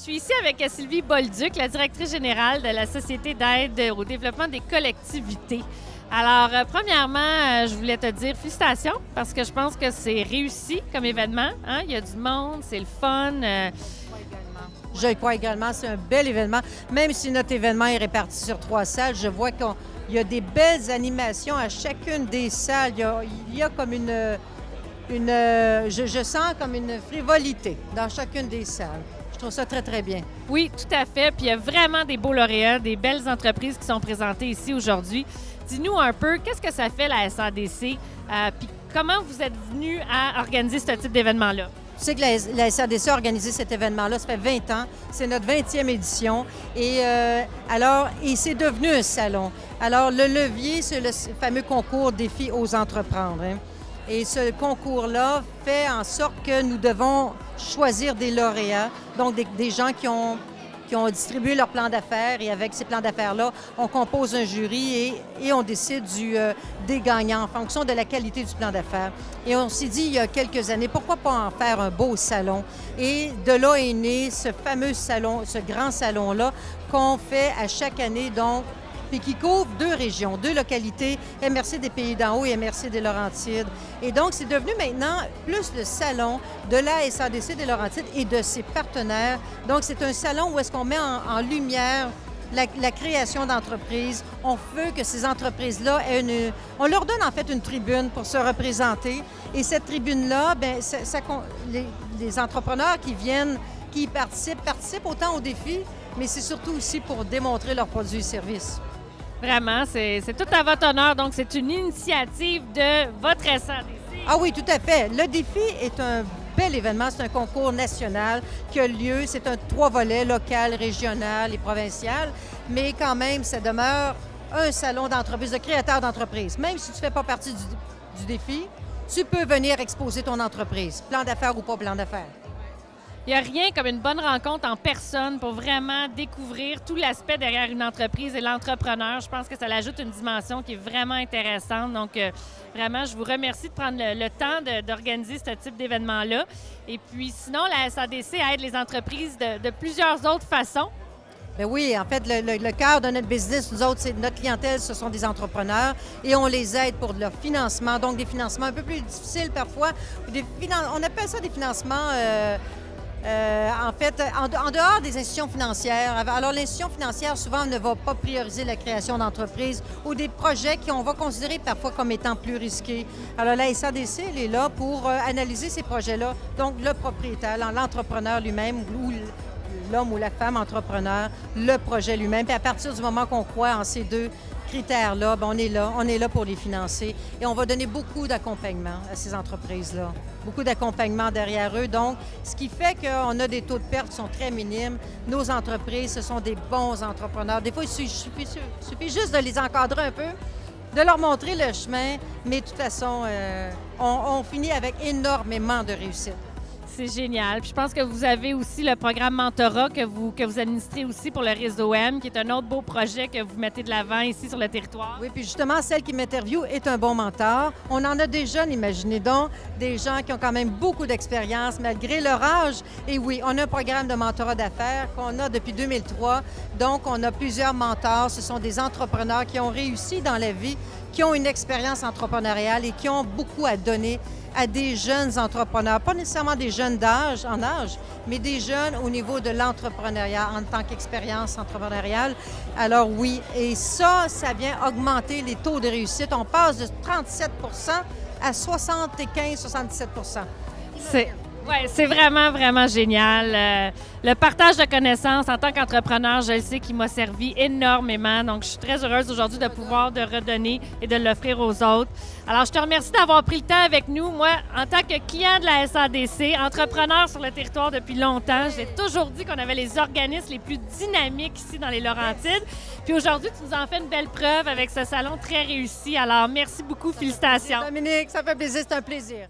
suis ici avec Sylvie Bolduc, la directrice générale de la Société d'aide au développement des collectivités. Alors, premièrement, je voulais te dire félicitations parce que je pense que c'est réussi comme événement. Hein? Il y a du monde, c'est le fun. Je le crois également, c'est un bel événement. Même si notre événement est réparti sur 3 salles, je vois qu'il y a des belles animations à chacune des salles. Il y a comme je sens comme une frivolité dans chacune des salles. Je trouve ça très, très bien. Oui, tout à fait. Puis il y a vraiment des beaux lauréats, des belles entreprises qui sont présentées ici aujourd'hui. Dis-nous un peu, qu'est-ce que ça fait la SADC? Puis comment vous êtes venu à organiser ce type d'événement-là? Tu sais que la SADC a organisé cet événement-là, ça fait 20 ans. C'est notre 20e édition. Et c'est devenu un salon. Alors, le levier, c'est le fameux concours Défi aux entreprendre. Hein. Et ce concours-là fait en sorte que nous devons choisir des lauréats, donc des gens qui ont distribué leur plan d'affaires. Et avec ces plans d'affaires-là, on compose un jury et on décide des gagnants en fonction de la qualité du plan d'affaires. Et on s'est dit il y a quelques années, pourquoi pas en faire un beau salon? Et de là est né ce fameux salon, ce grand salon-là qu'on fait à chaque année, donc, puis qui couvre 2 régions, 2 localités, MRC des Pays-d'en-Haut et MRC des Laurentides. Et donc, c'est devenu maintenant plus le salon de la SADC des Laurentides et de ses partenaires. Donc, c'est un salon où est-ce qu'on met en lumière la création d'entreprises. On veut que ces entreprises-là on leur donne en fait une tribune pour se représenter. Et cette tribune-là, bien, les entrepreneurs qui participent autant au défi, mais c'est surtout aussi pour démontrer leurs produits et services. Vraiment, c'est tout à votre honneur. Donc, c'est une initiative de votre SADC. Ah oui, tout à fait. Le défi est un bel événement. C'est un concours national qui a lieu. C'est un 3 volets, local, régional et provincial. Mais quand même, ça demeure un salon d'entreprise, de créateurs d'entreprise. Même si tu ne fais pas partie du défi, tu peux venir exposer ton entreprise, plan d'affaires ou pas plan d'affaires. Il n'y a rien comme une bonne rencontre en personne pour vraiment découvrir tout l'aspect derrière une entreprise et l'entrepreneur. Je pense que ça l'ajoute une dimension qui est vraiment intéressante. Donc, vraiment, je vous remercie de prendre le temps d'organiser ce type d'événement-là. Et puis, sinon, la SADC aide les entreprises de plusieurs autres façons. Bien oui, en fait, le cœur de notre business, nous autres, notre clientèle, ce sont des entrepreneurs et on les aide pour leur financement, donc des financements un peu plus difficiles parfois. On appelle ça des financements... en fait, en dehors des institutions financières. Alors, l'institution financière, souvent, ne va pas prioriser la création d'entreprises ou des projets qu'on va considérer parfois comme étant plus risqués. Alors, la SADC, elle est là pour analyser ces projets-là. Donc, le propriétaire, l'entrepreneur lui-même ou l'homme ou la femme entrepreneur, le projet lui-même. Puis à partir du moment qu'on croit en ces 2 critères-là, bien, on est là pour les financer et on va donner beaucoup d'accompagnement à ces entreprises-là, beaucoup d'accompagnement derrière eux. Donc, ce qui fait qu'on a des taux de perte qui sont très minimes. Nos entreprises, ce sont des bons entrepreneurs. Des fois, il suffit juste de les encadrer un peu, de leur montrer le chemin, mais de toute façon, on finit avec énormément de réussite. C'est génial. Puis je pense que vous avez aussi le programme Mentorat que vous administrez aussi pour le Réseau M, qui est un autre beau projet que vous mettez de l'avant ici sur le territoire. Oui, puis justement, celle qui m'interviewe est un bon mentor. On en a des jeunes, imaginez donc, des gens qui ont quand même beaucoup d'expérience malgré leur âge. Et oui, on a un programme de mentorat d'affaires qu'on a depuis 2003. Donc, on a plusieurs mentors. Ce sont des entrepreneurs qui ont réussi dans la vie, qui ont une expérience entrepreneuriale et qui ont beaucoup à donner à des jeunes entrepreneurs, pas nécessairement des jeunes en âge, mais des jeunes au niveau de l'entrepreneuriat en tant qu'expérience entrepreneuriale. Alors oui, et ça vient augmenter les taux de réussite. On passe de 37 à 75-77 C'est vraiment, vraiment génial. Le partage de connaissances en tant qu'entrepreneur, je le sais qu'il m'a servi énormément. Donc, je suis très heureuse aujourd'hui de pouvoir redonner et de l'offrir aux autres. Alors, je te remercie d'avoir pris le temps avec nous. Moi, en tant que client de la SADC, entrepreneur sur le territoire depuis longtemps, j'ai toujours dit qu'on avait les organismes les plus dynamiques ici dans les Laurentides. Puis aujourd'hui, tu nous en fais une belle preuve avec ce salon très réussi. Alors, merci beaucoup. Félicitations. Dominique, ça fait plaisir. C'est un plaisir.